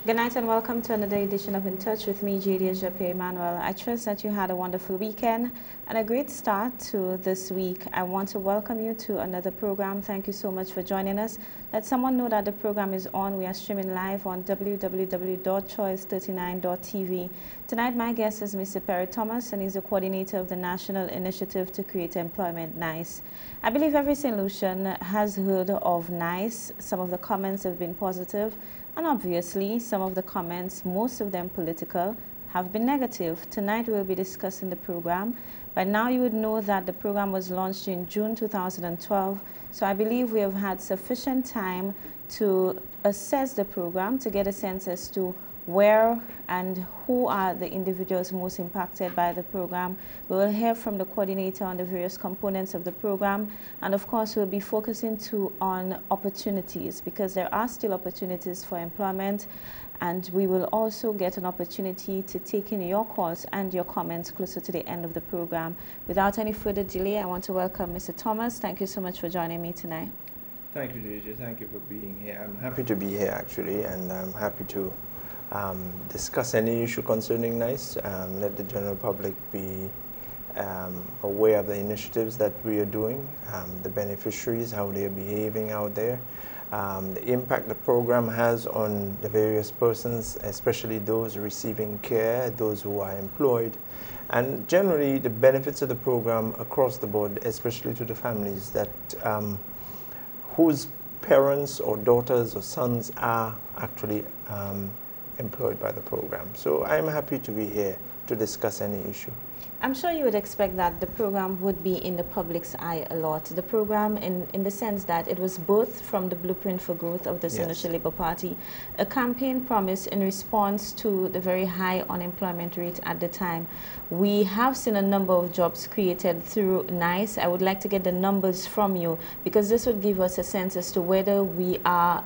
Good night and welcome to another edition of In Touch with me, JD Jape Emmanuel. I trust that you had a wonderful weekend and a great start to this week. I want to welcome you to another program. Thank you so much for joining us. Let someone know that the program is on. We are streaming live on www.choice39.tv. Tonight, my guest is Mr. Perry Thomas, and he's the coordinator of the National Initiative to Create Employment, NICE. I believe every St. Lucian has heard of NICE. Some of the comments have been positive. And obviously, some of the comments, most of them political, have been negative. Tonight, we'll be discussing the program. By now, you would know that the program was launched in June 2012. So I believe we have had sufficient time to assess the program, to get a sense as to where and who are the individuals most impacted by the program. We will hear from the coordinator on the various components of the program, and of course we'll be focusing on opportunities, because there are still opportunities for employment, and we will also get an opportunity to take in your calls and your comments closer to the end of the program. Without any further delay, I want to welcome Mr. Thomas. Thank you so much for joining me tonight. Thank you, JJ. Thank you for being here. I'm happy to be here, actually, and I'm happy to discuss any issue concerning NICE, let the general public be aware of the initiatives that we are doing, the beneficiaries, how they are behaving out there, the impact the program has on the various persons, especially those receiving care, those who are employed, and generally the benefits of the program across the board, especially to the families that whose parents or daughters or sons are actually employed by the program. So I'm happy to be here to discuss any issue. I'm sure you would expect that the program would be in the public's eye a lot. The program, in the sense that it was both from the Blueprint for Growth of the St. Lucia Labour Party, a campaign promise in response to the very high unemployment rate at the time. We have seen a number of jobs created through NICE. I would like to get the numbers from you, because this would give us a sense as to whether we are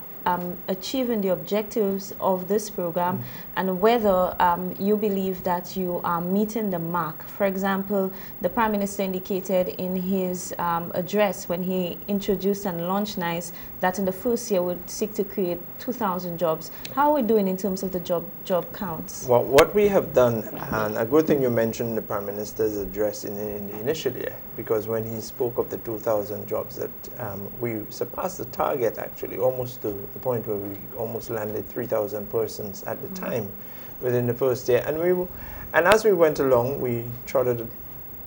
achieving the objectives of this program, and whether you believe that you are meeting the mark. For example, the Prime Minister indicated in his address when he introduced and launched NICE that in the first year would seek to create 2,000 jobs. How are we doing in terms of the job counts? Well, what we have done, and a good thing you mentioned the Prime Minister's address in the initial year, because when he spoke of the 2,000 jobs, that we surpassed the target, actually, almost to the point where we almost landed 3,000 persons at the time within the first year. And as we went along, we trotted,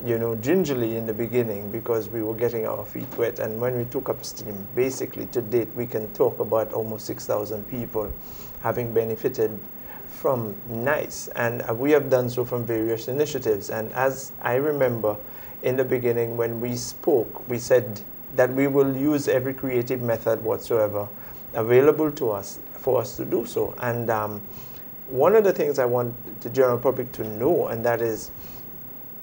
gingerly in the beginning, because we were getting our feet wet. And when we took up steam, basically to date, we can talk about almost 6,000 people having benefited from NICE. And we have done so from various initiatives. And as I remember in the beginning, when we spoke, we said that we will use every creative method whatsoever available to us for us to do so. And one of the things I want the general public to know, and that is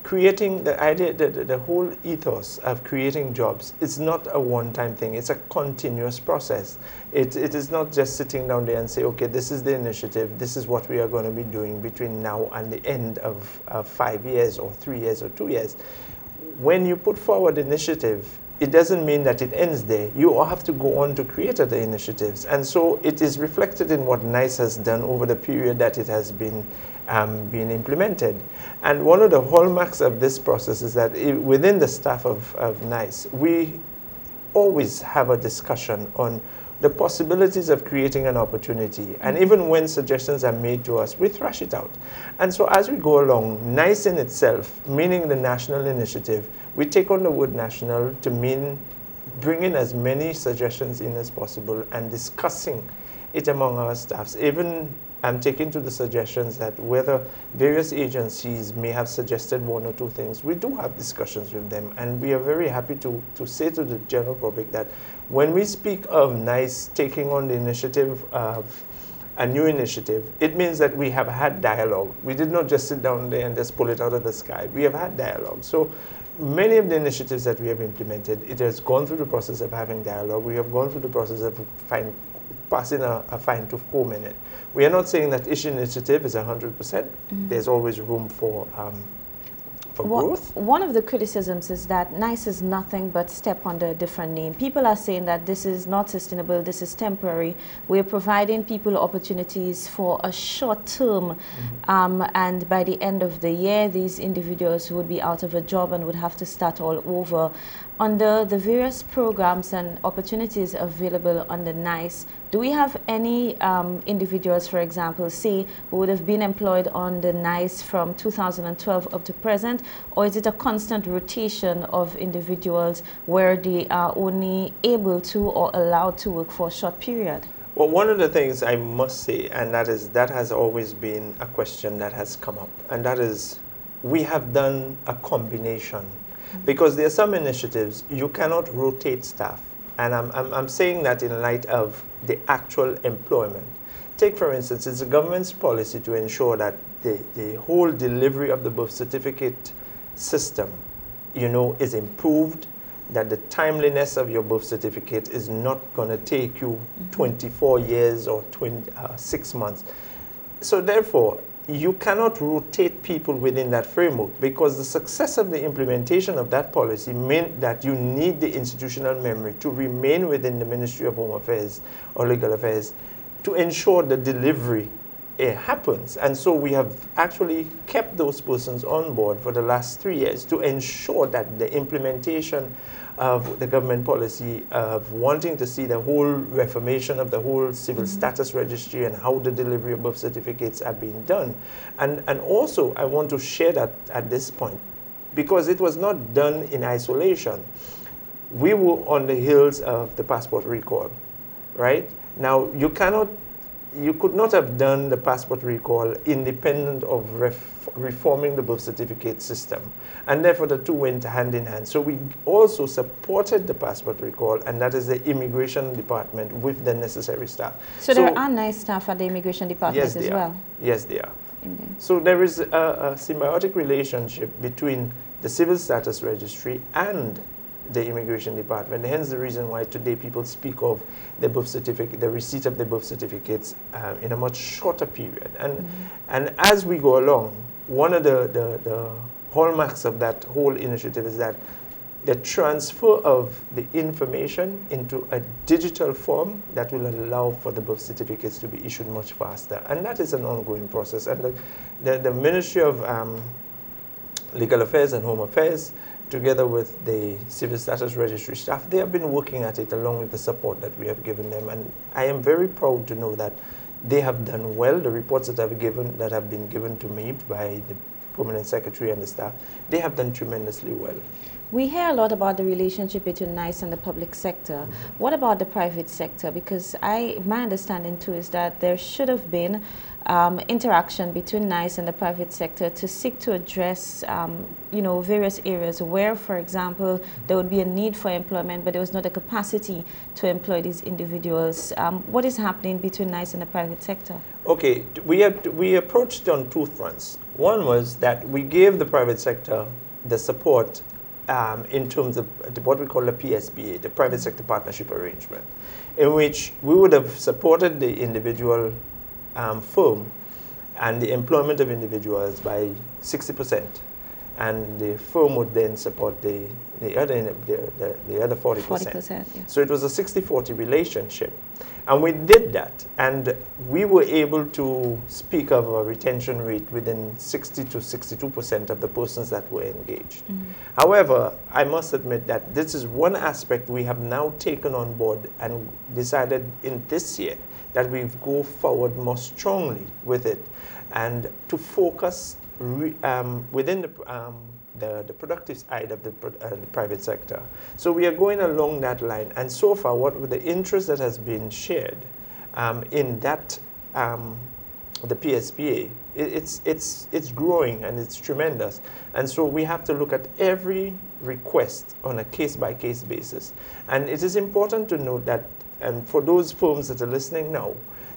creating the idea, the whole ethos of creating jobs, it's not a one-time thing. It's a continuous process. It is not just sitting down there and say, okay, this is the initiative, this is what we are going to be doing between now and the end of 5 years or 3 years or 2 years. When you put forward initiative, it doesn't mean that it ends there. You have to go on to create other initiatives. And so it is reflected in what NICE has done over the period that it has been being implemented. And one of the hallmarks of this process is that within the staff of NICE, we always have a discussion on the possibilities of creating an opportunity. And even when suggestions are made to us, we thrash it out. And so as we go along, NICE in itself, meaning the national initiative, we take on the word national to mean bringing as many suggestions in as possible and discussing it among our staffs. Even I'm taking to the suggestions that whether various agencies may have suggested one or two things, we do have discussions with them. And we are very happy to say to the general public that when we speak of NICE taking on the initiative of a new initiative, it means that we have had dialogue. We did not just sit down there and just pull it out of the sky. We have had dialogue. So many of the initiatives that we have implemented, it has gone through the process of having dialogue. We have gone through the process of passing a fine-tooth comb in it. We are not saying that each initiative is 100%. There's always room for for growth. One of the criticisms is that NICE is nothing but step under a different name. People are saying that this is not sustainable, this is temporary. We're providing people opportunities for a short term, and by the end of the year, these individuals would be out of a job and would have to start all over. Under the various programs and opportunities available under NICE, do we have any individuals, for example, say, who would have been employed on the NICE from 2012 up to present, or is it a constant rotation of individuals where they are only able to or allowed to work for a short period? Well, one of the things I must say, and that has always been a question that has come up, and that is, we have done a combination. Because there are some initiatives, you cannot rotate staff. And I'm saying that in light of the actual employment. Take, for instance, it's the government's policy to ensure that the whole delivery of the birth certificate system, is improved, that the timeliness of your birth certificate is not going to take you 24 years or 6 months. So therefore, you cannot rotate people within that framework, because the success of the implementation of that policy meant that you need the institutional memory to remain within the Ministry of Home Affairs or Legal Affairs to ensure the delivery happens. And so we have actually kept those persons on board for the last 3 years to ensure that the implementation of the government policy of wanting to see the whole reformation of the whole civil status registry and how the delivery of birth certificates are being done. And also, I want to share that at this point, because it was not done in isolation. We were on the heels of the passport recall, right? Now, you could not have done the passport recall independent of reforming the birth certificate system. And therefore, the two went hand in hand. So we also supported the passport recall, and that is the immigration department with the necessary staff. So there are NICE staff at the immigration department as well? Yes, they are. Indeed. So there is a symbiotic relationship between the civil status registry and the immigration department. Hence the reason why today people speak of the birth certificate, the receipt of the birth certificates in a much shorter period. And as we go along, one of the hallmarks of that whole initiative is that the transfer of the information into a digital form that will allow for the birth certificates to be issued much faster. And that is an ongoing process. And the Ministry of Legal Affairs and Home Affairs, together with the Civil Status Registry staff, they have been working at it along with the support that we have given them. And I am very proud to know that they have done well. The reports that have been given to me by the Permanent Secretary and the staff, they have done tremendously well. We hear a lot about the relationship between NICE and the public sector. What about the private sector? Because my understanding too is that there should have been interaction between NICE and the private sector to seek to address various areas where, for example, there would be a need for employment, but there was not a capacity to employ these individuals. What is happening between NICE and the private sector? Okay, we approached on two fronts. One was that we gave the private sector the support in terms of what we call the PSPA, the Private Sector Partnership Arrangement, in which we would have supported the individual firm and the employment of individuals by 60%, and the firm would then support the other 40%. 40%, yeah. So it was a 60-40 relationship. And we did that, and we were able to speak of a retention rate within 60 to 62% of the persons that were engaged. However, I must admit that this is one aspect we have now taken on board and decided in this year that we go forward more strongly with it, and to focus within the productive side of the private sector. So we are going along that line, and so far what the interest that has been shared in that the PSPA, it's growing and it's tremendous. And so we have to look at every request on a case-by-case basis. And it is important to note that, and for those firms that are listening now,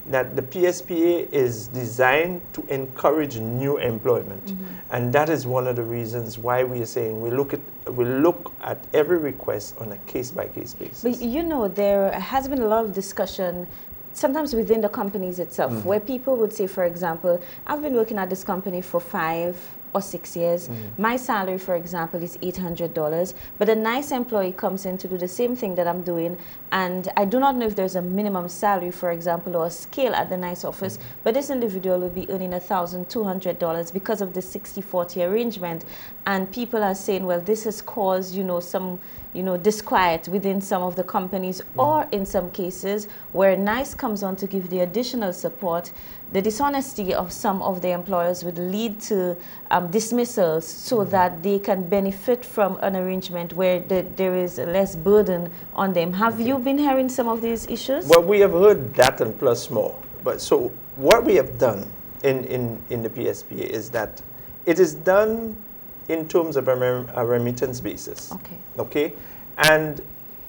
that the PSPA is designed to encourage new employment. And that is one of the reasons why we are saying we look at every request on a case-by-case basis. But there has been a lot of discussion sometimes within the companies itself, where people would say, for example, I've been working at this company for 5 or 6 years. My salary, for example, is $800, but a NICE employee comes in to do the same thing that I'm doing, and I do not know if there's a minimum salary, for example, or a scale at the NICE office, but this individual will be earning $1,200 because of the 60-40 arrangement. And people are saying, well, this has caused, some disquiet within some of the companies, or in some cases where NICE comes on to give the additional support, the dishonesty of some of the employers would lead to dismissals so that they can benefit from an arrangement where there is less burden on them. Have you been hearing some of these issues? Well, we have heard that and plus more. But so what we have done in the PSPA is that it is done in terms of a remittance basis. Okay. And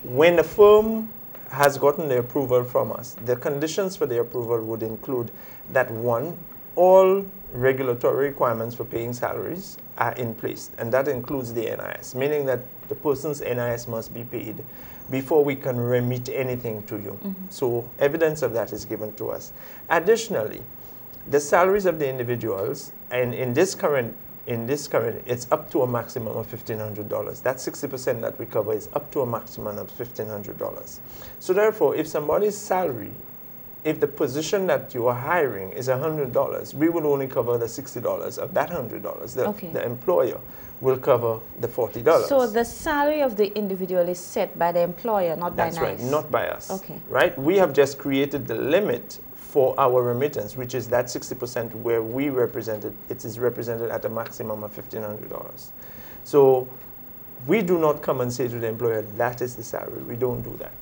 when a firm has gotten the approval from us, the conditions for the approval would include that, one, all regulatory requirements for paying salaries are in place, and that includes the NIS, meaning that the person's NIS must be paid before we can remit anything to you. So evidence of that is given to us. Additionally, the salaries of the individuals, and in this current, it's up to a maximum of $1,500. That 60% that we cover is up to a maximum of $1,500. So therefore, if somebody's salary, if the position that you are hiring is $100, we will only cover the $60 of that $100. The employer will cover the $40. So the salary of the individual is set by the employer, not by NICE? That's right, not by us. Okay. Right? We have just created the limit for our remittance, which is that 60% where we represented, it is represented at a maximum of $1,500. So we do not come and say to the employer, that is the salary. We don't do that.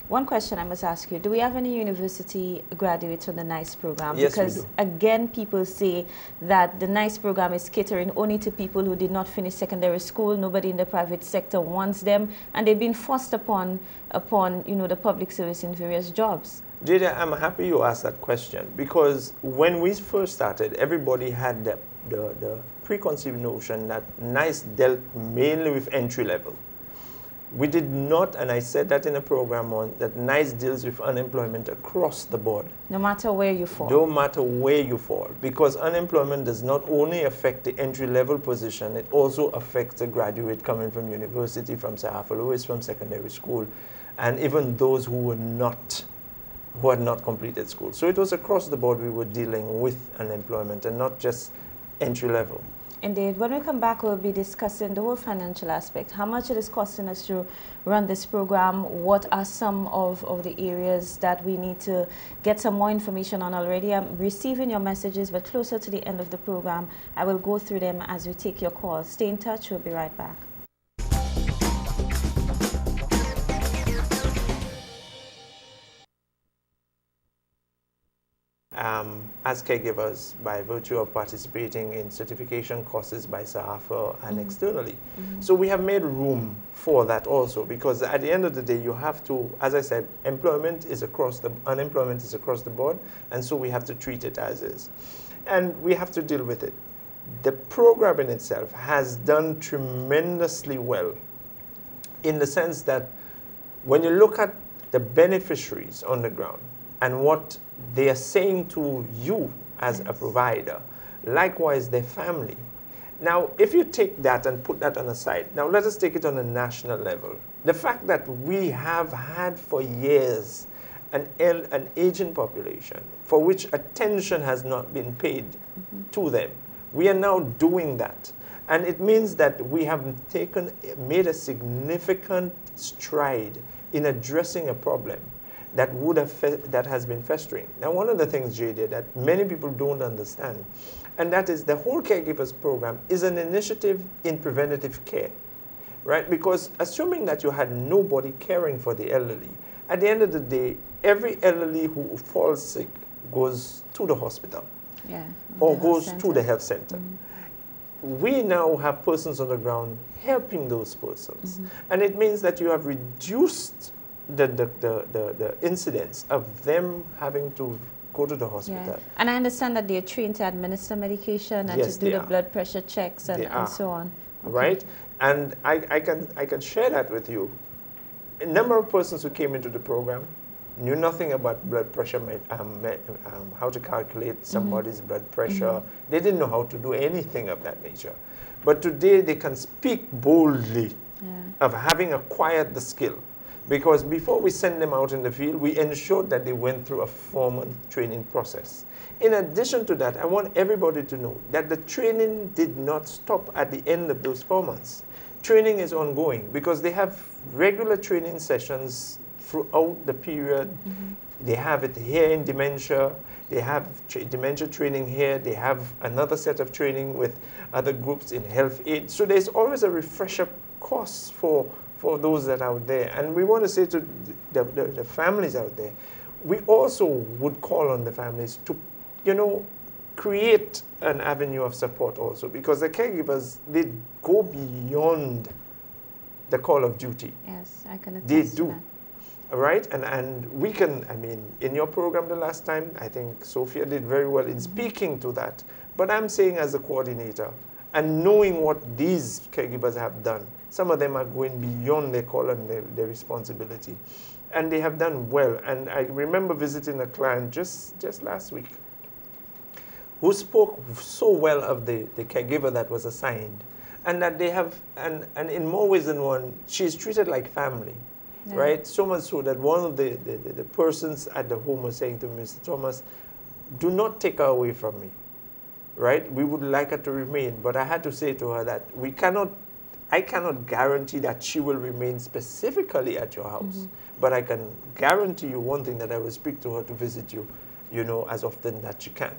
One question I must ask you, do we have any university graduates on the NICE program? Yes, because we do. Again, people say that the NICE program is catering only to people who did not finish secondary school. Nobody in the private sector wants them, and they've been forced upon the public service in various jobs. Jada, I'm happy you asked that question, because when we first started, everybody had the preconceived notion that NICE dealt mainly with entry level. We did not, and I said that in a program on, that NICE deals with unemployment across the board. No matter where you fall. No matter where you fall, because unemployment does not only affect the entry-level position, it also affects a graduate coming from university, from Sir Lewis, from secondary school, and even those who had not completed school. So it was across the board we were dealing with unemployment and not just entry-level. Indeed. When we come back, we'll be discussing the whole financial aspect, how much it is costing us to run this program, what are some of the areas that we need to get some more information on already. I'm receiving your messages, but closer to the end of the program, I will go through them as we take your calls. Stay in touch. We'll be right back. As caregivers, by virtue of participating in certification courses by SAHAFA and externally. So we have made room for that also, because at the end of the day, you have to, as I said, unemployment is across the board, and so we have to treat it as is. And we have to deal with it. The program in itself has done tremendously well, in the sense that when you look at the beneficiaries on the ground and what they are saying to you as a provider, likewise their family. Now, if you take that and put that on the side, now let us take it on a national level. The fact that we have had for years an aging population for which attention has not been paid to them, we are now doing that. And it means that we have made a significant stride in addressing a problem that has been festering. Now, one of the things, JD, that many people don't understand, and that is the whole Caregivers program is an initiative in preventative care, right? Because assuming that you had nobody caring for the elderly, at the end of the day, every elderly who falls sick goes to the hospital or goes to the health center. We now have persons on the ground helping those persons. And it means that you have reduced the incidence of them having to go to the hospital. Yeah. And I understand that they're trained to administer medication and to do the blood pressure checks and so on. Okay. Right? And I can share that with you. A number of persons who came into the program, knew nothing about blood pressure, how to calculate somebody's blood pressure. They didn't know how to do anything of that nature. But today they can speak boldly of having acquired the skill. Because before we send them out in the field, we ensured that they went through a formal training process. In addition to that, I want everybody to know that the training did not stop at the end of those 4 months. Training is ongoing because they have regular training sessions throughout the period. They have it here in dementia. They have dementia training here. They have another set of training with other groups in health aid. So there's always a refresher course for those that are out there. And we want to say to the families out there, we also would call on the families to, you know, create an avenue of support also, because the caregivers, they go beyond the call of duty. Yes, I can attest They to do. that. All right, and we can, I mean, in your program the last time, I think Sophia did very well in speaking to that. But I'm saying as a coordinator, and knowing what these caregivers have done, some of them are going beyond their call and their responsibility. And they have done well. And I remember visiting a client just last week who spoke so well of the caregiver that was assigned, and that they have, and in more ways than one, she's treated like family. Yeah. Right? So much so that one of the persons at the home was saying to Mr. Thomas, do not take her away from me. Right? We would like her to remain, but I had to say to her that I cannot guarantee that she will remain specifically at your house, but I can guarantee you one thing, that I will speak to her to visit you, you know, as often that she can.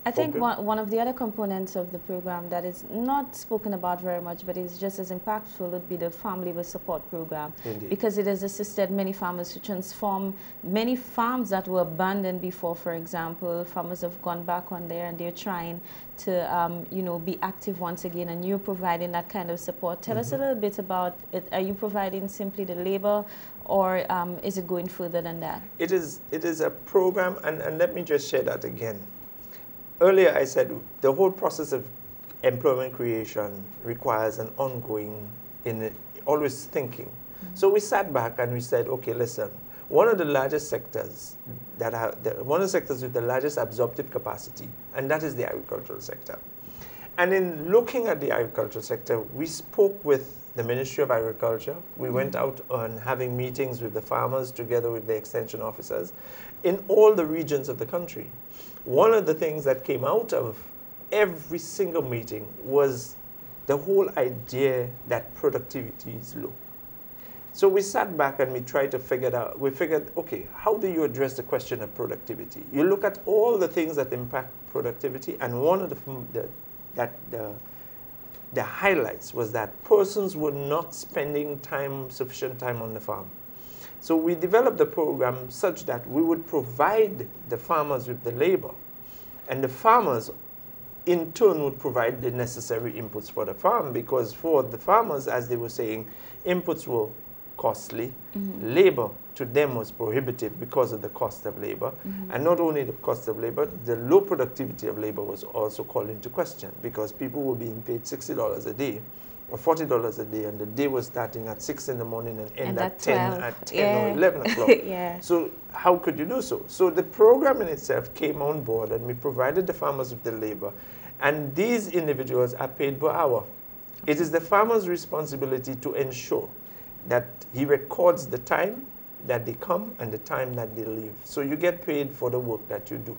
I think Okay. one of the other components of the program that is not spoken about very much, but is just as impactful, would be the Farm Labor Support Program. Indeed. Because it has assisted many farmers to transform many farms that were abandoned before. For example, farmers have gone back on there and they're trying to, you know, be active once again, and you're providing that kind of support. Tell us a little bit about it. Are you providing simply the labor, or is it going further than that? It is a program, and let me just share that again. Earlier I said the whole process of employment creation requires an ongoing, always thinking. So we sat back and we said, okay, listen, one of the largest sectors one of the sectors with the largest absorptive capacity, and that is the agricultural sector. And in looking at the agricultural sector, we spoke with the Ministry of Agriculture. We went out on having meetings with the farmers together with the extension officers in all the regions of the country. One of the things that came out of every single meeting was the whole idea that productivity is low. So we sat back and we tried to figure it out. We figured, okay, how do you address the question of productivity? You look at all the things that impact productivity, and one of the highlights was that persons were not spending sufficient time on the farm. So we developed a program such that we would provide the farmers with the labor, and the farmers in turn would provide the necessary inputs for the farm, because for the farmers, as they were saying, inputs were costly. Labor to them was prohibitive because of the cost of labor. And not only the cost of labor, the low productivity of labor was also called into question, because people were being paid $60 a day or $40 a day, and the day was starting at 6 in the morning and end at 10, 12. at 10 or 11 o'clock. Yeah. So how could you do so? So the program in itself came on board, and we provided the farmers with the labor, and these individuals are paid per hour. It is the farmer's responsibility to ensure that he records the time that they come and the time that they leave. So you get paid for the work that you do.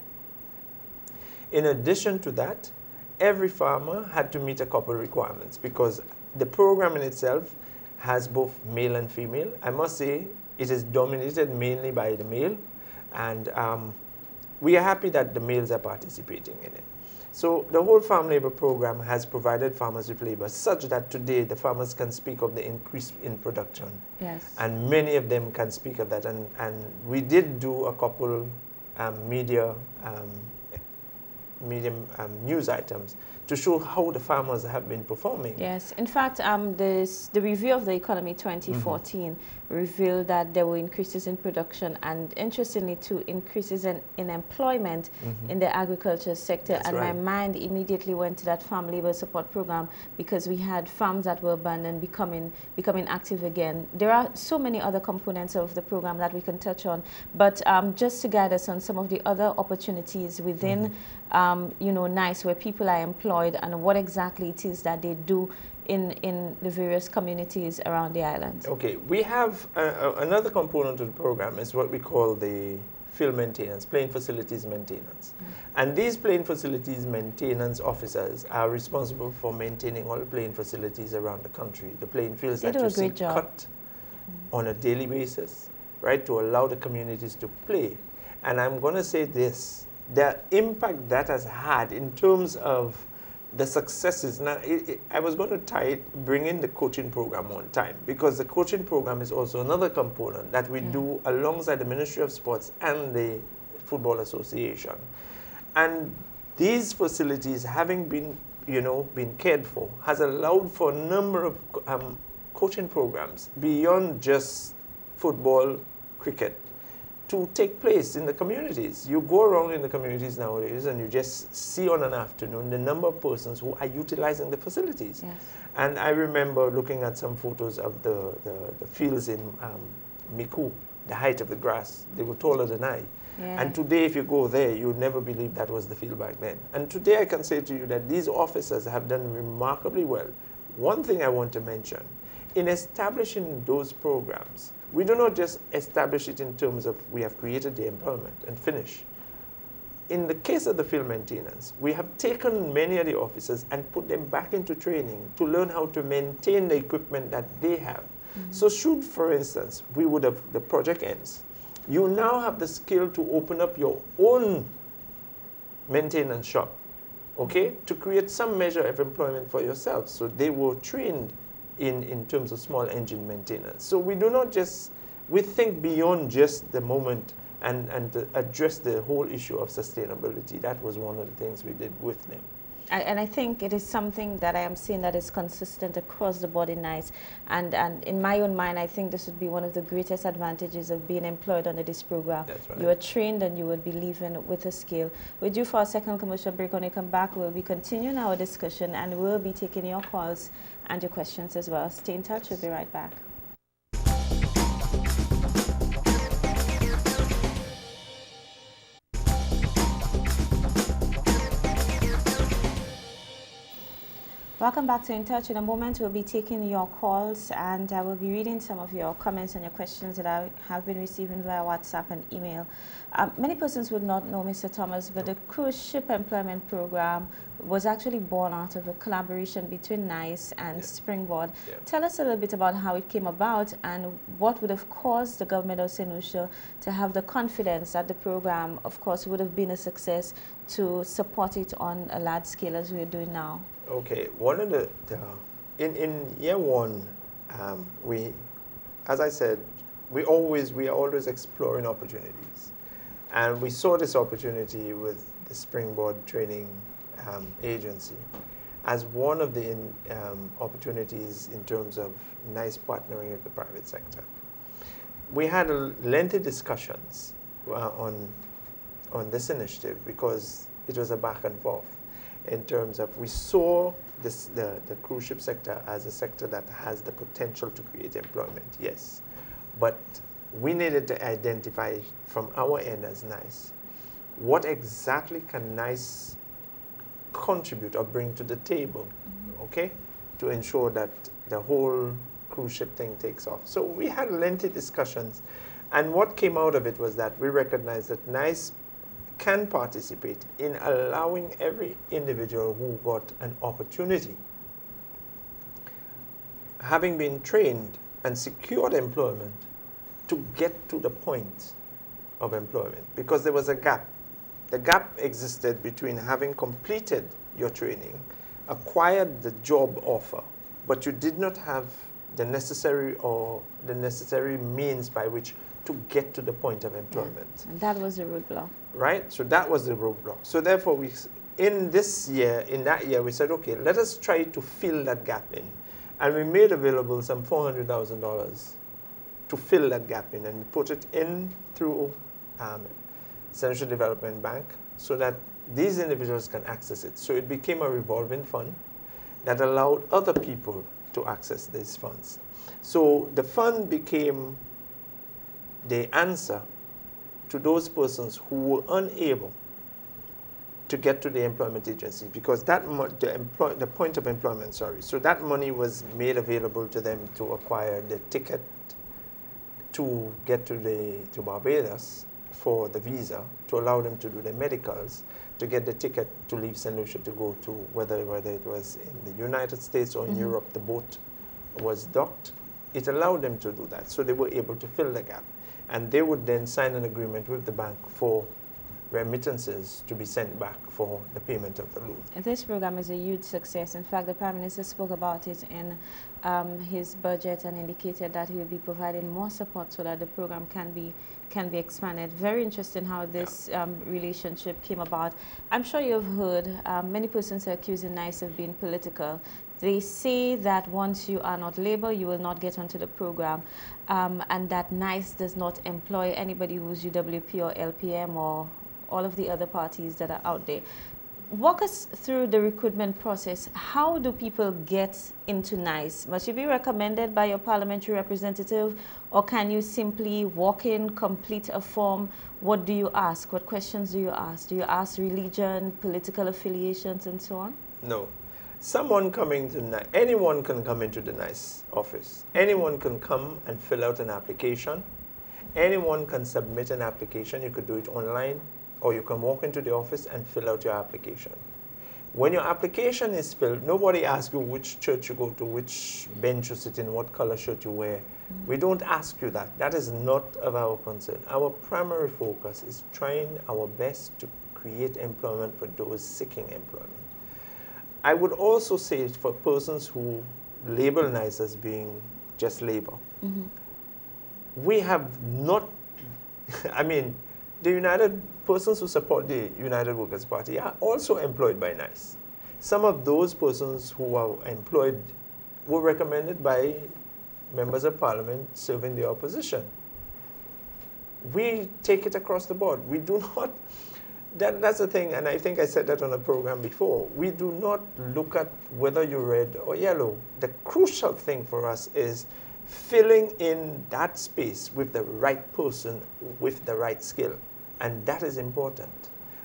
In addition to that, every farmer had to meet a couple requirements, because the program in itself has both male and female. I must say it is dominated mainly by the male, and we are happy that the males are participating in it. So the whole farm labor program has provided farmers with labor such that today the farmers can speak of the increase in production. Yes. And many of them can speak of that. And we did do a couple medium news items to show how the farmers have been performing. Yes, in fact, the review of the economy 2014 revealed that there were increases in production and, interestingly, too, increases in employment in the agriculture sector. That's and right. my mind immediately went to that farm labor support program, because we had farms that were abandoned becoming active again. There are so many other components of the program that we can touch on, but just to guide us on some of the other opportunities within you know, NICE, where people are employed, and what exactly it is that they do in the various communities around the island. Okay, we have another component of the program is what we call the field maintenance, playing facilities maintenance. And these playing facilities maintenance officers are responsible for maintaining all the playing facilities around the country, the playing fields They that do you a see great job. cut on a daily basis, right, to allow the communities to play. And I'm going to say this, the impact that has had in terms of the successes. Now, I was going to bring in the coaching program one time, because the coaching program is also another component that we do alongside the Ministry of Sports and the Football Association. And these facilities, having been, you know, been cared for, has allowed for a number of coaching programs beyond just football, cricket, to take place in the communities. You go around in the communities nowadays and you just see on an afternoon the number of persons who are utilizing the facilities. Yes. And I remember looking at some photos of the fields in Miku, the height of the grass. They were taller than I. Yeah. And today, if you go there, you'd never believe that was the field back then. And today I can say to you that these officers have done remarkably well. One thing I want to mention, in establishing those programs, we do not just establish it in terms of we have created the employment and finish. In the case of the field maintenance, we have taken many of the officers and put them back into training to learn how to maintain the equipment that they have. So should, for instance, the project ends, you now have the skill to open up your own maintenance shop, okay, to create some measure of employment for yourself. So they were trained in terms of small engine maintenance. So we do not just, we think beyond just the moment and to address the whole issue of sustainability. That was one of the things we did with them. And I think it is something that I am seeing that is consistent across the board in NICE. And in my own mind, I think this would be one of the greatest advantages of being employed under this program. That's right. You are trained and you will be leaving with a skill. We're due for our second commercial break. When we come back, we'll be continuing our discussion and we'll be taking your calls and your questions as well. Stay in touch. We'll be right back. Welcome back to In Touch. In a moment, we'll be taking your calls and I will be reading some of your comments and your questions that I have been receiving via WhatsApp and email. Many persons would not know, Mr. Thomas, but the cruise ship employment program was actually born out of a collaboration between NICE and Springboard. Yeah. Tell us a little bit about how it came about and what would have caused the government of St. Lucia to have the confidence that the program, of course, would have been a success to support it on a large scale as we are doing now. Okay, one of in year one, we, as I said, we are always exploring opportunities, and we saw this opportunity with the Springboard Training Agency as one of the opportunities in terms of NICE partnering with the private sector. We had lengthy discussions on this initiative because it was a back and forth. In terms of, we saw the cruise ship sector as a sector that has the potential to create employment, yes. But we needed to identify from our end as NICE, what exactly can NICE contribute or bring to the table, okay, to ensure that the whole cruise ship thing takes off. So we had lengthy discussions, and what came out of it was that we recognized that NICE can participate in allowing every individual who got an opportunity, having been trained and secured employment, to get to the point of employment, because there was a gap. The gap existed between having completed your training, acquired the job offer, but you did not have the necessary means by which to get to the point of employment. Yeah. And that was the roadblock. Right? So that was the roadblock. So therefore, in that year, we said, okay, let us try to fill that gap in. And we made available some $400,000 to fill that gap in, and we put it in through Central Development Bank so that these individuals can access it. So it became a revolving fund that allowed other people to access these funds. So the fund became the answer to those persons who were unable to get to the employment agency, because the point of employment, so that money was made available to them to acquire the ticket to get to Barbados for the visa, to allow them to do their medicals, to get the ticket to leave St. Lucia to go to whether it was in the United States or in Europe, the boat was docked. It allowed them to do that, so they were able to fill the gap. And they would then sign an agreement with the bank for remittances to be sent back for the payment of the loan. This program is a huge success. In fact, the Prime Minister spoke about it in his budget and indicated that he will be providing more support so that the program can be expanded. Very interesting how this relationship came about. I'm sure you've heard many persons are accusing NICE of being political. They say that once you are not labor, you will not get onto the program, and that NICE does not employ anybody who's UWP or LPM or all of the other parties that are out there. Walk us through the recruitment process. How do people get into NICE? Must you be recommended by your parliamentary representative, or can you simply walk in, complete a form? What do you ask? What questions do you ask? Do you ask religion, political affiliations, and so on? No. Anyone can come into the NICE office. Anyone can come and fill out an application. Anyone can submit an application. You could do it online, or you can walk into the office and fill out your application. When your application is filled, nobody asks you which church you go to, which bench you sit in, what color shirt you wear. We don't ask you that. That is not of our concern. Our primary focus is trying our best to create employment for those seeking employment. I would also say for persons who label NICE as being just labor, we have not, the persons who support the United Workers' Party are also employed by NICE. Some of those persons who are employed were recommended by members of parliament serving the opposition. We take it across the board. We do not, that's the thing, and I think I said that on a program before. We do not look at whether you're red or yellow. The crucial thing for us is filling in that space with the right person with the right skill. And that is important.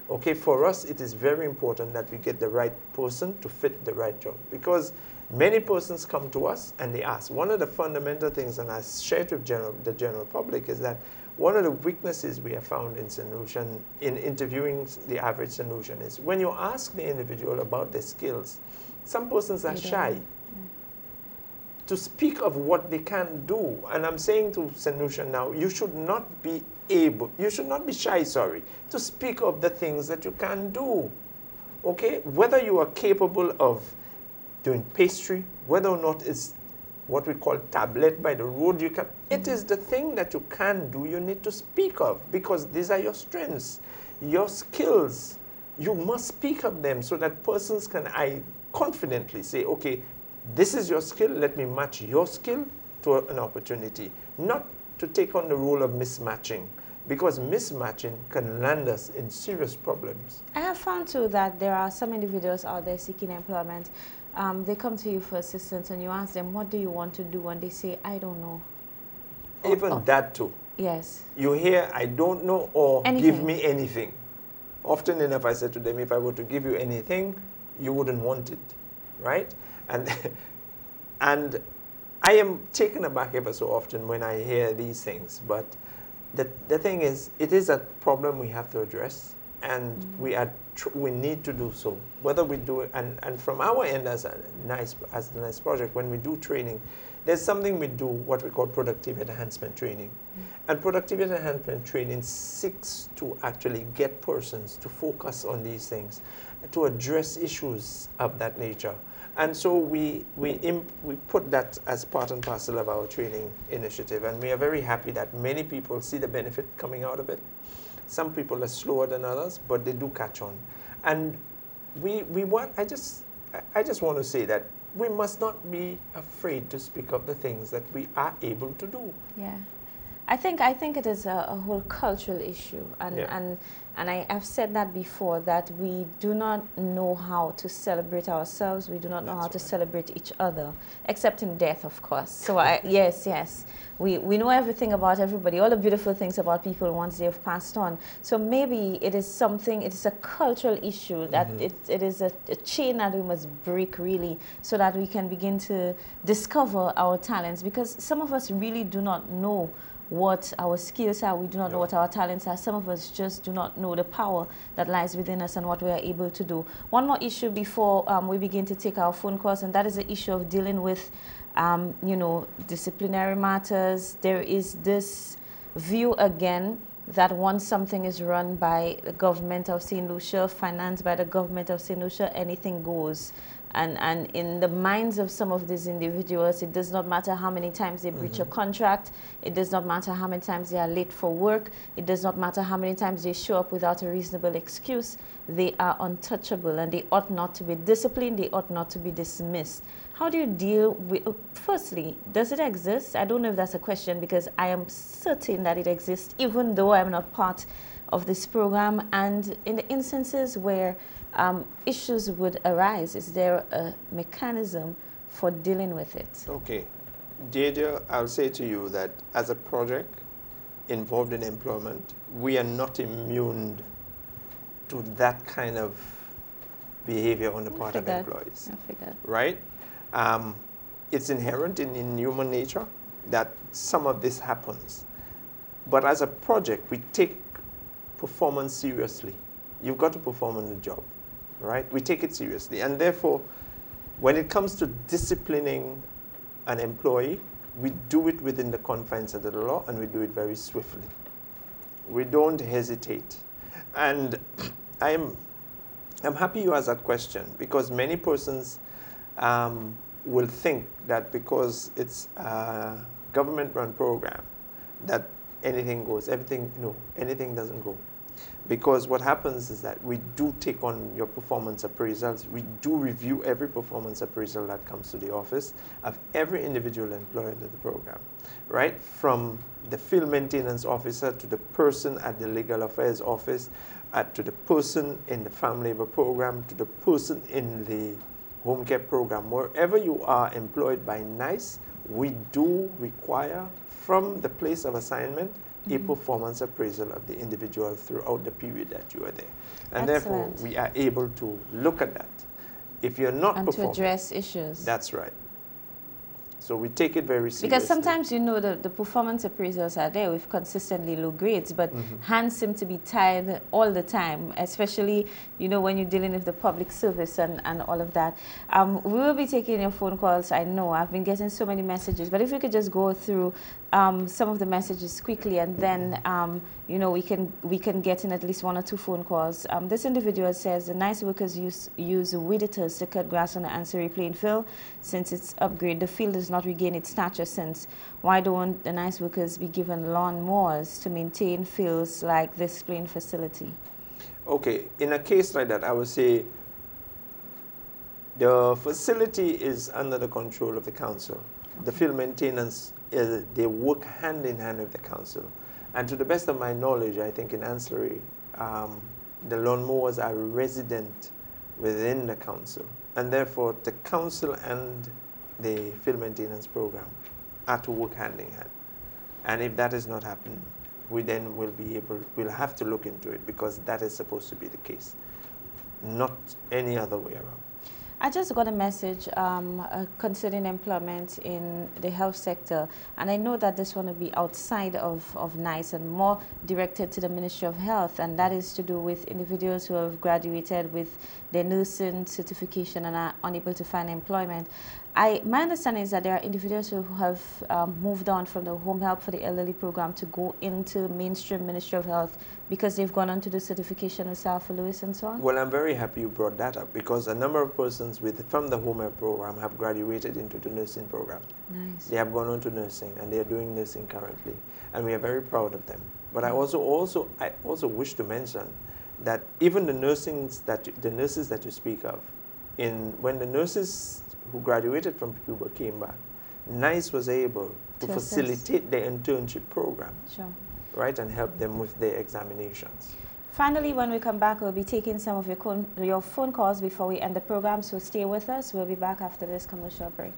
Okay, for us, it is very important that we get the right person to fit the right job, because many persons come to us and they ask. One of the fundamental things, and I share it with the general public, is that one of the weaknesses we have found in St. Lucian, in interviewing the average St. Lucian, is when you ask the individual about their skills, some persons are shy to speak of what they can do. And I'm saying to St. Lucian now, you should not be shy, to speak of the things that you can do. Okay? Whether you are capable of doing pastry, whether or not it's what we call tablet by the road, it is the thing that you can do you need to speak of, because these are your strengths, your skills. You must speak of them so that persons can confidently say, okay, this is your skill, let me match your skill to an opportunity, not to take on the role of mismatching, because mismatching can land us in serious problems. I have found too that there are some individuals out there seeking employment. They come to you for assistance and you ask them, what do you want to do? And they say, I don't know. Even that too. Yes. You hear, I don't know, or anything. Give me anything. Often enough, I said to them, if I were to give you anything, you wouldn't want it, right? And I am taken aback ever so often when I hear these things. But the thing is, it is a problem we have to address, and we need to do so. Whether we do it, and from our end as the NICE project, when we do training, there's something we do, what we call productivity enhancement training. And productivity enhancement training seeks to actually get persons to focus on these things, to address issues of that nature. And so we put that as part and parcel of our training initiative, and we are very happy that many people see the benefit coming out of it. Some people are slower than others, but they do catch on. And I just want to say that we must not be afraid to speak of the things that we are able to do. Yeah. I think it is a whole cultural issue, and Yeah. and I've said that before, that we do not know how to celebrate ourselves. We do not know how to celebrate each other, except in death, of course. So yes, we know everything about everybody, all the beautiful things about people once they've passed on. So maybe it is something. It is a cultural issue that it is a chain that we must break, really, so that we can begin to discover our talents, because some of us really do not know what our skills are. We do not know what our talents are. Some of us just do not know the power that lies within us and what we are able to do. One more issue before we begin to take our phone calls, and that is the issue of dealing with, disciplinary matters. There is this view again that once something is run by the government of St. Lucia, financed by the government of St. Lucia, anything goes. And in the minds of some of these individuals, it does not matter how many times they breach a contract. It does not matter how many times they are late for work. It does not matter how many times they show up without a reasonable excuse. They are untouchable, and they ought not to be disciplined. They ought not to be dismissed. How do you deal with, firstly, does it exist? I don't know if that's a question, because I am certain that it exists, even though I'm not part of this program. And in the instances where issues would arise, is there a mechanism for dealing with it? Okay. Deidre, I'll say to you that as a project involved in employment, we are not immune to that kind of behavior on the part of employees. I figured. Right? It's inherent in human nature that some of this happens. But as a project, we take performance seriously. You've got to perform on the job. Right? We take it seriously. And therefore, when it comes to disciplining an employee, we do it within the confines of the law, and we do it very swiftly. We don't hesitate. And I'm happy you asked that question, because many persons will think that because it's a government-run program, that anything goes. Anything doesn't go. Because what happens is that we do take on your performance appraisals. We do review every performance appraisal that comes to the office of every individual employee under the program, right? From the field maintenance officer to the person at the legal affairs office, to the person in the farm labor program, to the person in the home care program. Wherever you are employed by NICE, we do require from the place of assignment a performance appraisal of the individual throughout the period that you are there. And therefore, we are able to look at that. If you're not performing, to address issues. That's right. So we take it very seriously. Because sometimes, the performance appraisals are there with consistently low grades, but hands seem to be tied all the time, especially, when you're dealing with the public service and all of that. We will be taking your phone calls. I know I've been getting so many messages, but if we could just go through some of the messages quickly, and then, we can get in at least one or two phone calls. This individual says the NICE workers use weed eaters to cut grass on the Ansari playing field. Since its upgrade, the field does not regain its stature since. Why don't the NICE workers be given lawn mowers to maintain fields like this playing facility? Okay, in a case like that, I would say the facility is under the control of the council. The field maintenance, they work hand in hand with the council. And to the best of my knowledge, I think in Ansari, the lawnmowers are resident within the council. And therefore, the council and the field maintenance program are to work hand in hand. And if that is not happening, we then we'll have to look into it, because that is supposed to be the case, not any other way around. I just got a message concerning employment in the health sector, and I know that this one will be outside of NICE and more directed to the Ministry of Health, and that is to do with individuals who have graduated with their nursing certification and are unable to find employment. My understanding is that there are individuals who have moved on from the Home Help for the Elderly program to go into mainstream Ministry of Health because they've gone on to do certification with Sarah Lewis and so on. Well, I'm very happy you brought that up because a number of persons from the Home Help program have graduated into the nursing program. Nice. They have gone on to nursing and they are doing nursing currently, and we are very proud of them. But I also wish to mention that even the nurses that you speak of, when the nurses who graduated from Cuba came back, NICE was able to facilitate their internship program, sure, right, and help them with their examinations. Finally, when we come back, we'll be taking some of your phone calls before we end the program, so stay with us. We'll be back after this commercial break.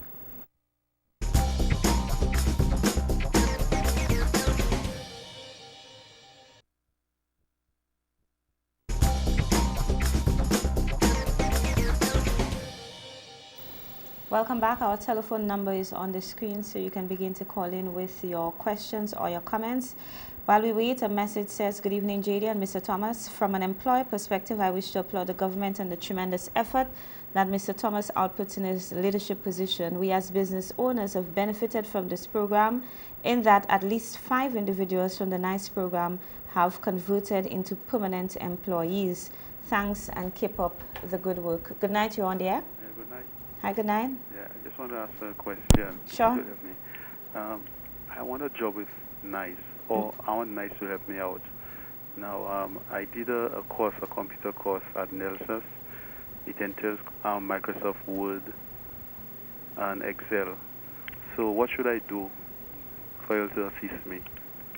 Welcome back. Our telephone number is on the screen, so you can begin to call in with your questions or your comments. While we wait, a message says, "Good evening, JD and Mr. Thomas. From an employer perspective, I wish to applaud the government and the tremendous effort that Mr. Thomas outputs in his leadership position. We as business owners have benefited from this program in that at least 5 individuals from the NICE program have converted into permanent employees. Thanks and keep up the good work." Good night, you're on the air. Yeah, good night. Hi, good night. Yeah, I just want to ask a question. Sure. If you could help me. I want a job with NICE, or I want NICE to help me out. Now, I did a computer course at Nelson's. It entails Microsoft Word and Excel. So what should I do for you to assist me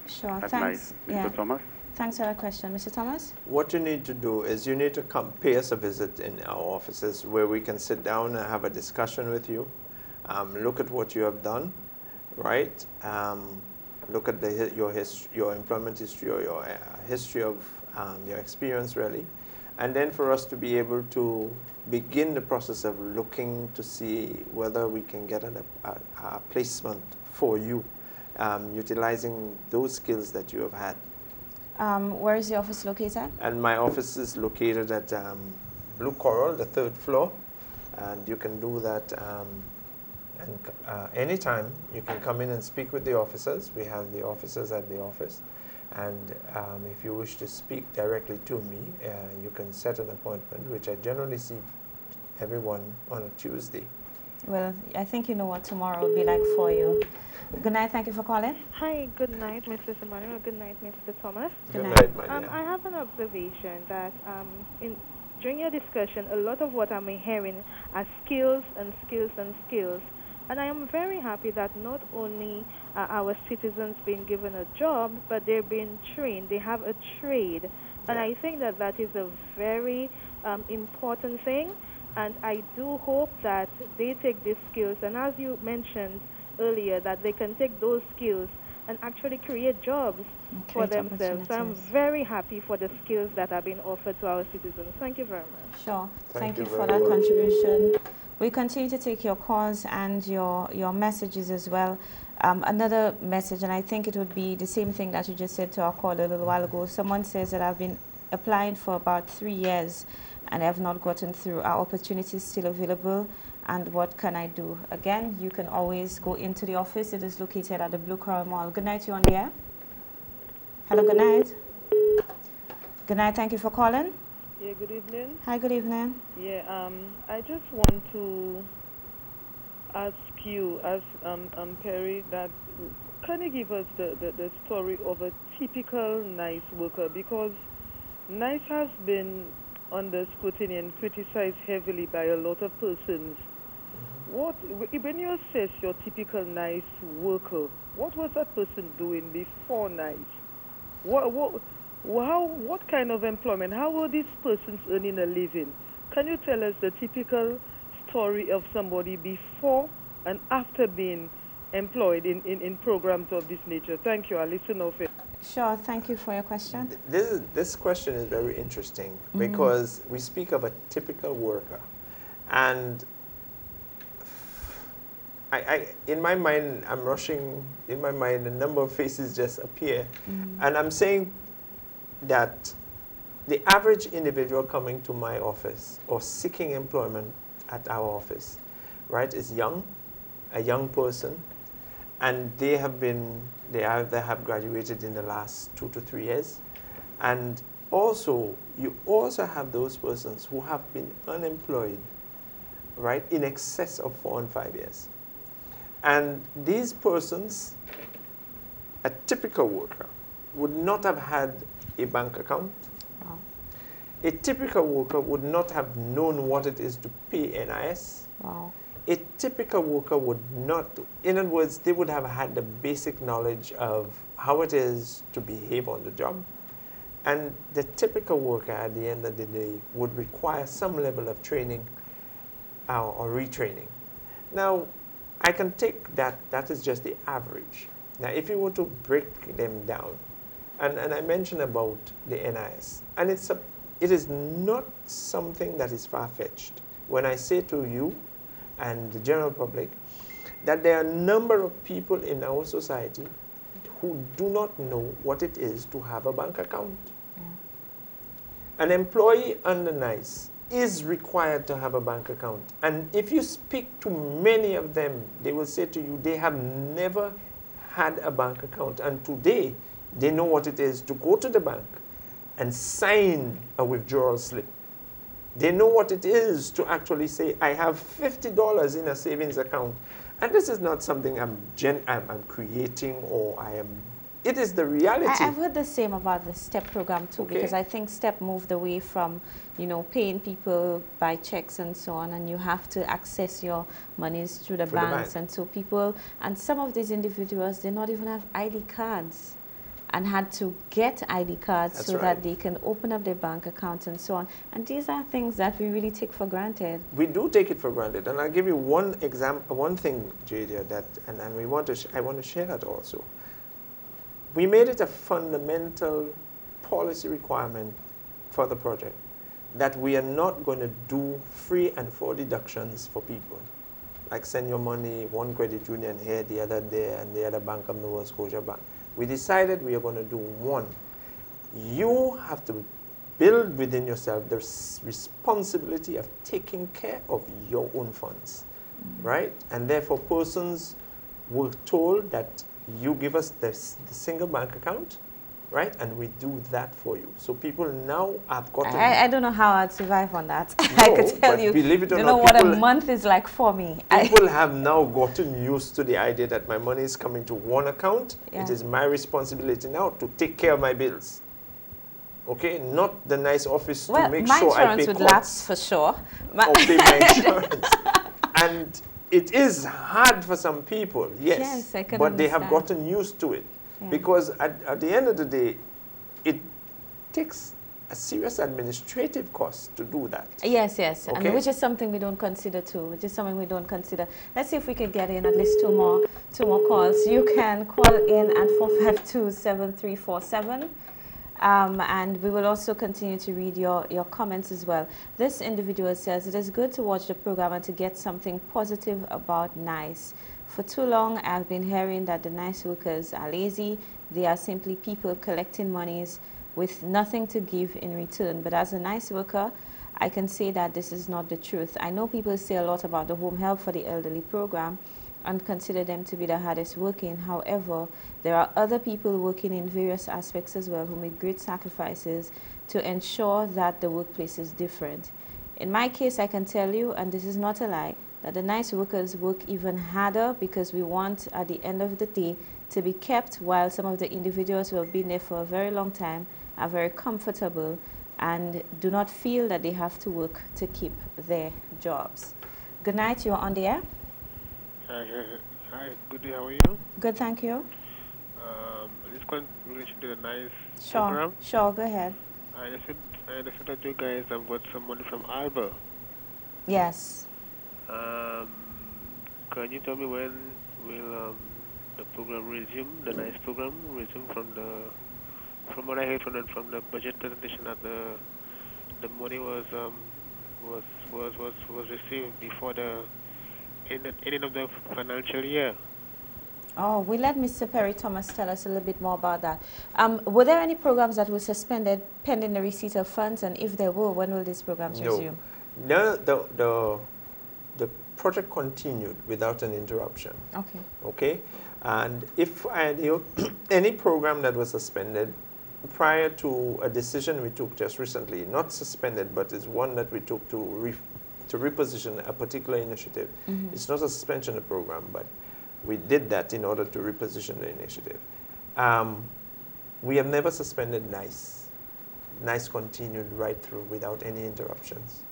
Sure, at thanks. NICE? Mr. Thomas? Thanks for that question. Mr. Thomas? What you need to do is you need to pay us a visit in our offices where we can sit down and have a discussion with you, look at what you have done, right? Look at your employment history or your history of your experience, really. And then for us to be able to begin the process of looking to see whether we can get a placement for you, utilizing those skills that you have had. Where is the office located? And my office is located at Blue Coral, the 3rd floor. And you can do that anytime. You can come in and speak with the officers. We have the officers at the office. And if you wish to speak directly to me, you can set an appointment, which I generally see everyone on a Tuesday. Well, I think you know what tomorrow will be like for you. Good night. Thank you for calling. Hi. Good night, Mrs. Emmanuel. Good night, Mr. Thomas. Good night, my dear. I have an observation that during your discussion, a lot of what I'm hearing are skills and skills and skills. And I am very happy that not only are our citizens being given a job, but they're being trained. They have a trade. And I think that that is a very important thing. And I do hope that they take these skills. And as you mentioned earlier, that they can take those skills and actually create jobs for themselves. So I'm very happy for the skills that are being offered to our citizens. Thank you very much. Sure. Thank you very for that much. contribution. We continue to take your calls and your messages as well. Another message, and I think it would be the same thing that you just said to our call a little while ago. Someone says that I've been applying for about 3 years and I have not gotten through. Are opportunities still available? And what can I do? Again, you can always go into the office. It is located at the Blue Coral Mall. Good night, you on the air. Hello, good night. Good night, thank you for calling. Yeah, good evening. Hi, good evening. Yeah, I just want to ask you, as Perry, that can you give us the story of a typical NICE worker? Because NICE has been under scrutiny and criticized heavily by a lot of persons. When you assess your typical NICE worker, what was that person doing before NICE? What kind of employment? How were these persons earning a living? Can you tell us the typical story of somebody before and after being employed in programs of this nature? Thank you. I'll listen off it. Sure, thank you for your question. This question is very interesting because we speak of a typical worker, and in my mind, I'm rushing. In my mind, a number of faces just appear, and I'm saying that the average individual coming to my office or seeking employment at our office right, is young, a young person, and they either have graduated in the last 2 to 3 years, and also you also have those persons who have been unemployed, right, in excess of 4 and 5 years. And these persons, a typical worker, would not have had a bank account. Wow. A typical worker would not have known what it is to pay NIS. Wow. A typical worker would not, in other words, they would have had the basic knowledge of how it is to behave on the job. And the typical worker at the end of the day would require some level of training or retraining. Now, I can take that is just the average. Now, if you were to break them down, and I mentioned about the NIS, and it is not something that is far-fetched when I say to you and the general public that there are a number of people in our society who do not know what it is to have a bank account. Yeah. An employee under NICE is required to have a bank account. And if you speak to many of them, they will say to you they have never had a bank account. And today, they know what it is to go to the bank and sign a withdrawal slip. They know what it is to actually say, I have $50 in a savings account. And this is not something I'm creating or it is the reality. I've heard the same about the STEP program too, Okay. because I think STEP moved away from, paying people by checks and so on, and you have to access your monies through the banks. And so and some of these individuals, they not even have ID cards and had to get ID cards. That's so right. That they can open up their bank accounts and so on. And these are things that we really take for granted. We do take it for granted. And I'll give you one example, one thing, Jadia, that, and I want to share that also. We made it a fundamental policy requirement for the project that we are not going to do 3 and 4 deductions for people. Like send your money, one credit union here, the other there, and the other Bank of Nova Scotia Bank. We decided we are going to do one. You have to build within yourself the responsibility of taking care of your own funds, right? And therefore, persons were told that you give us the single bank account, right? And we do that for you. So people now have got I don't know how I'd survive on that. No, I could tell you. Believe it or you not, know what a month is like for me. People have now gotten used to the idea that my money is coming to one account. Yeah. It is my responsibility now to take care of my bills. Okay, not the NICE office to make sure I pay insurance would lapse for sure. Or pay my insurance. And it is hard for some people, yes, I can but understand. They have gotten used to it. Yeah. Because at the end of the day, it takes a serious administrative cost to do that. Yes, okay. And which is something we don't consider too, Let's see if we can get in at least two more calls. You can call in at 452-7347. And we will also continue to read your comments as well. This individual says, it is good to watch the program and to get something positive about NICE. For too long, I've been hearing that the NICE workers are lazy. They are simply people collecting monies with nothing to give in return. But as a NICE worker, I can say that this is not the truth. I know people say a lot about the home help for the elderly program and consider them to be the hardest working. However, there are other people working in various aspects as well who make great sacrifices to ensure that the workplace is different. In my case, I can tell you, and this is not a lie, that the NICE workers work even harder because we want, at the end of the day, to be kept, while some of the individuals who have been there for a very long time are very comfortable and do not feel that they have to work to keep their jobs. Good night, you're on the air. Hi, good day, how are you? Good, thank you. This one in relation to the NICE Sure, program. sure, go ahead. I understood that you guys have got some money from ALBA. Yes. Can you tell me when will the program resume, the NICE program resume? From what I heard from the budget presentation, that the money was received before the ending of the financial year. Oh, we'll let Mr. Perry Thomas tell us a little bit more about that. Were there any programs that were suspended pending the receipt of funds? And if there were, when will these programs resume? No, the project continued without an interruption. Okay. Okay, and if any program that was suspended prior to a decision we took just recently, not suspended, but is one that we took to reposition a particular initiative. It's not a suspension of the program, but we did that in order to reposition the initiative. We have never suspended NICE. NICE continued right through without any interruptions.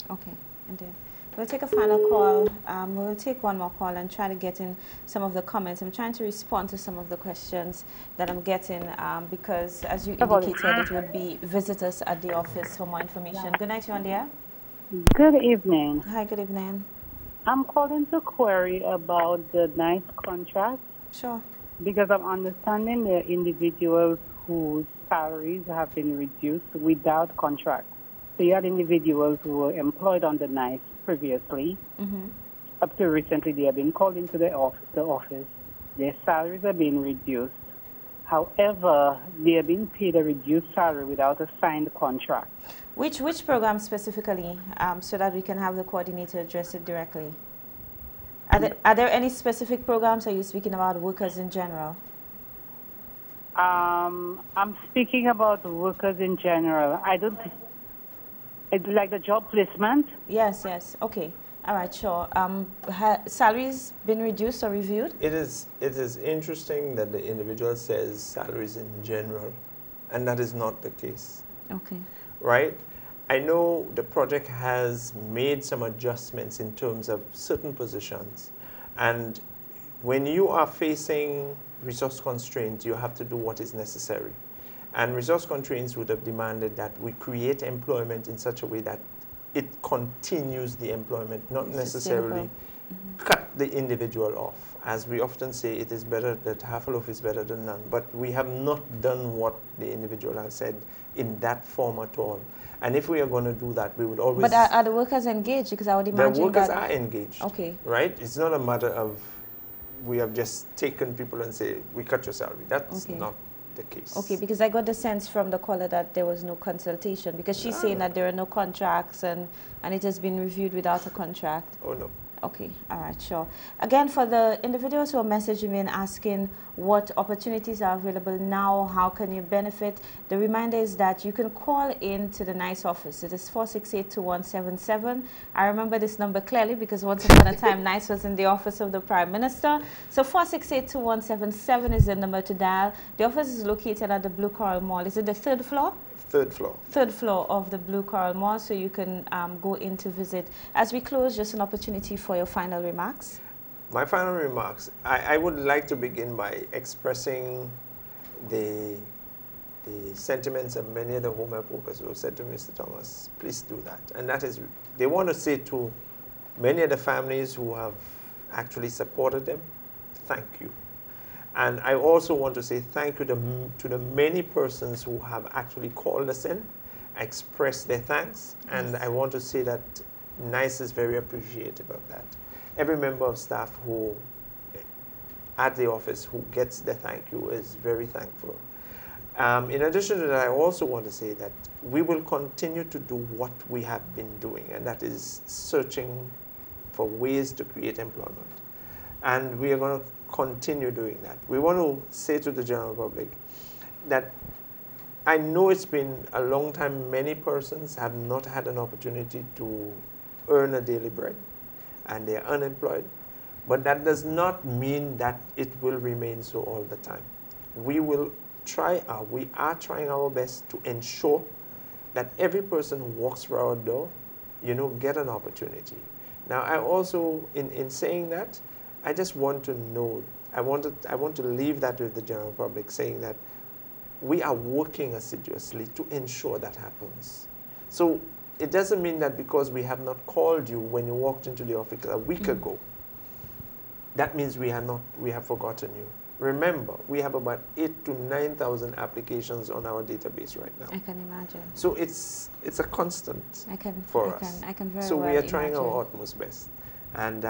Okay, indeed. We'll take a final call. We'll take one more call and try to get in some of the comments. I'm trying to respond to some of the questions that I'm getting because, as you indicated, it would be visitors at the office for more information. Good night, you're on the air. Good evening. Hi, good evening. I'm calling to query about the NICE contract Sure. because I'm understanding there are individuals whose salaries have been reduced without contract. So you had individuals who were employed on the NICE previously. Up to recently, they have been called into the office. Their salaries have been reduced. However, they have been paid a reduced salary without a signed contract. Which program specifically, so that we can have the coordinator address it directly? Are there any specific programs, or are you speaking about workers in general? I'm speaking about workers in general. It's like the job placement. Yes, okay. All right, sure. Salaries been reduced or reviewed? It is interesting that the individual says salaries in general, and that is not the case. Okay. Right? I know the project has made some adjustments in terms of certain positions, and when you are facing resource constraints, you have to do what is necessary. And resource constraints would have demanded that we create employment in such a way that it continues the employment, not necessarily cut the individual off. As we often say, it is better that half a loaf is better than none. But we have not done what the individual has said in that form at all. And if we are going to do that, we would always... But are the workers engaged? Because I would imagine the workers that... are engaged. Okay. Right? It's not a matter of we have just taken people and say, we cut your salary. That's not the case. Okay, because I got the sense from the caller that there was no consultation, because she's saying that there are no contracts and it has been reviewed without a contract. Oh, no. Okay, all right, sure. Again, for the individuals who are messaging me and asking what opportunities are available now, how can you benefit, the reminder is that you can call in to the NICE office. It is 468-2177. I remember this number clearly because once upon a time, NICE was in the office of the Prime Minister. So 468-2177 is the number to dial. The office is located at the Blue Coral Mall. Is it the third floor? Third floor. Third floor of the Blue Coral Mall, so you can go in to visit. As we close, just an opportunity for your final remarks. My final remarks, I would like to begin by expressing the sentiments of many of the home health workers who said to Mr. Thomas, please do that. And that is, they want to say to many of the families who have actually supported them, thank you. And I also want to say thank you to the many persons who have actually called us in, expressed their thanks, and I want to say that NICE is very appreciative of that. Every member of staff who, at the office, who gets the thank you is very thankful. In addition to that, I also want to say that we will continue to do what we have been doing, and that is searching for ways to create employment. And we are going to continue doing that. We want to say to the general public that I know it's been a long time, many persons have not had an opportunity to earn a daily bread and they are unemployed, but that does not mean that it will remain so all the time. We are trying our best to ensure that every person who walks through our door, get an opportunity. Now, I also, in saying that, I just want to know, I want to leave that with the general public, saying that we are working assiduously to ensure that happens. So it doesn't mean that because we have not called you when you walked into the office a week ago, that means we have forgotten you. Remember, we have about 8,000 to 9,000 applications on our database right now. I can imagine. So it's a constant for us. I can very so well we are trying imagine. our utmost best. And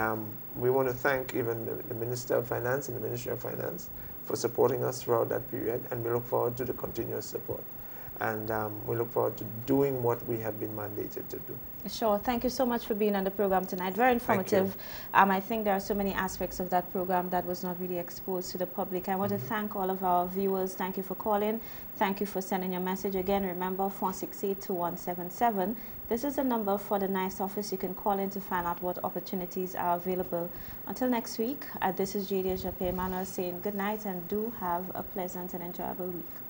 we want to thank even the Minister of Finance and the Ministry of Finance for supporting us throughout that period, and we look forward to the continuous support. And we look forward to doing what we have been mandated to do. Sure. Thank you so much for being on the program tonight. Very informative. I think there are so many aspects of that program that was not really exposed to the public. I want to thank all of our viewers. Thank you for calling. Thank you for sending your message. Again, remember 468-2177. This is the number for the NICE office. You can call in to find out what opportunities are available. Until next week, this is Jadia Jape Emmanuel saying good night and do have a pleasant and enjoyable week.